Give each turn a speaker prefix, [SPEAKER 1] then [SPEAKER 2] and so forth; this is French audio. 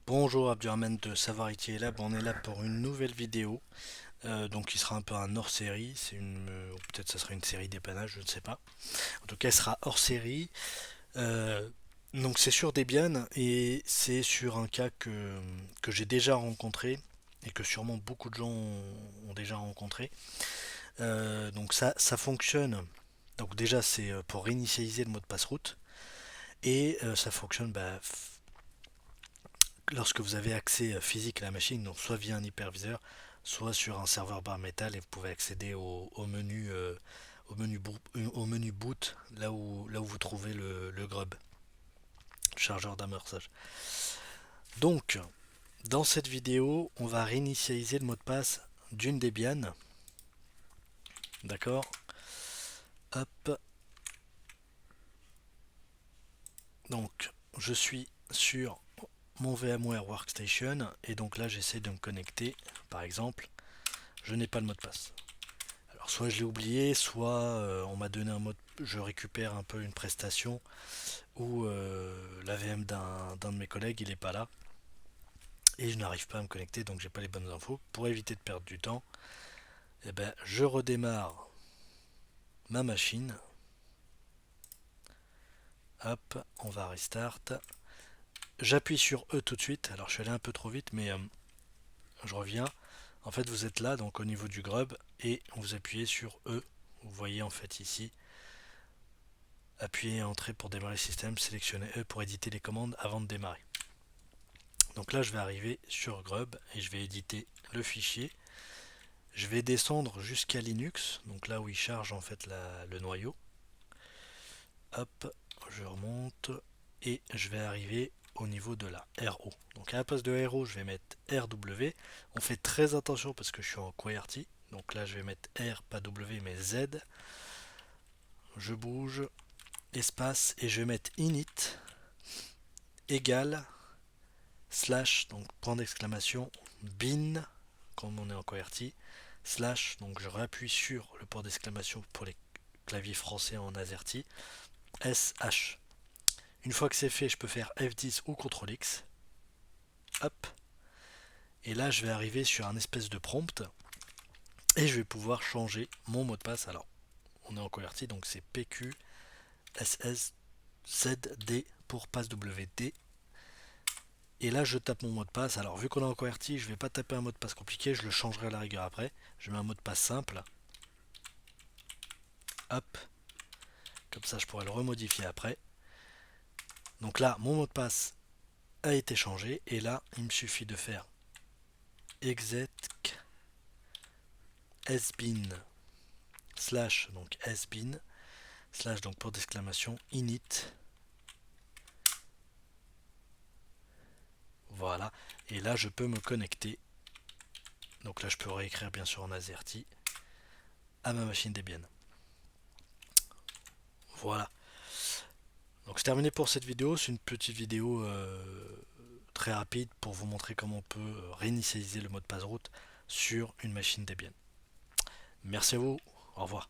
[SPEAKER 1] Bonjour Abdurrahman de Savoir IT Lab, on est là pour une nouvelle vidéo, donc qui sera un peu un hors-série, ou peut-être ça sera une série dépannage, je ne sais pas. En tout cas, elle sera hors-série, euh, donc c'est sur Debian et c'est sur un cas que j'ai déjà rencontré et que sûrement beaucoup de gens ont déjà rencontré. Donc ça fonctionne, donc déjà c'est pour réinitialiser le mot de passe route et ça fonctionne lorsque vous avez accès physique à la machine, donc soit via un hyperviseur, soit sur un serveur bare metal et vous pouvez accéder au menu boot, là où vous trouvez le grub, le chargeur d'amorçage. Donc, dans cette vidéo, on va réinitialiser le mot de passe d'une Debian. D'accord. Hop. Donc, je suis sur mon VMware Workstation et donc là, j'essaie de me connecter. Par exemple, je n'ai pas le mot de passe. Alors soit je l'ai oublié, soit on m'a donné un mot, je récupère un peu une prestation où l'AVM d'un de mes collègues il est pas là et je n'arrive pas à me connecter donc j'ai pas les bonnes infos. Pour éviter de perdre du temps, eh ben, je redémarre ma machine. Hop, on va restart. J'appuie sur E tout de suite. Alors je suis allé un peu trop vite mais je reviens. En fait vous êtes là donc au niveau du grub et vous appuyez sur E. Vous voyez en fait ici. Appuyez Entrée pour démarrer le système, sélectionnez E pour éditer les commandes avant de démarrer. Donc là, je vais arriver sur Grub et je vais éditer le fichier. Je vais descendre jusqu'à Linux, donc là où il charge en fait le noyau. Hop, je remonte et je vais arriver au niveau de la RO. Donc à la place de RO, je vais mettre RW. On fait très attention parce que je suis en QWERTY. Donc là, je vais mettre R, pas W, mais Z. Je bouge, espace, et je vais mettre init égale slash, donc point d'exclamation, bin, comme on est en QWERTY, slash, donc je réappuie sur le point d'exclamation pour les claviers français en AZERTY, SH. Une fois que c'est fait, je peux faire F10 ou CTRL X. Hop. Et là, je vais arriver sur un espèce de prompt et je vais pouvoir changer mon mot de passe. Alors, on est en QWERTY, donc c'est PQSSZD pour passe WD. Et là, je tape mon mot de passe. Alors, vu qu'on est en QWERTY, je ne vais pas taper un mot de passe compliqué, je le changerai à la rigueur après. Je mets un mot de passe simple. Hop. Comme ça, je pourrais le remodifier après. Donc là, mon mot de passe a été changé. Et là, il me suffit de faire exec sbin slash, donc sbin, slash, donc pour d'exclamation, init. Voilà. Et là, je peux me connecter. Donc là, je peux réécrire bien sûr en AZERTY à ma machine Debian. Voilà. Donc c'est terminé pour cette vidéo. C'est une petite vidéo très rapide pour vous montrer comment on peut réinitialiser le mot de passe route sur une machine Debian. Merci à vous. Au revoir.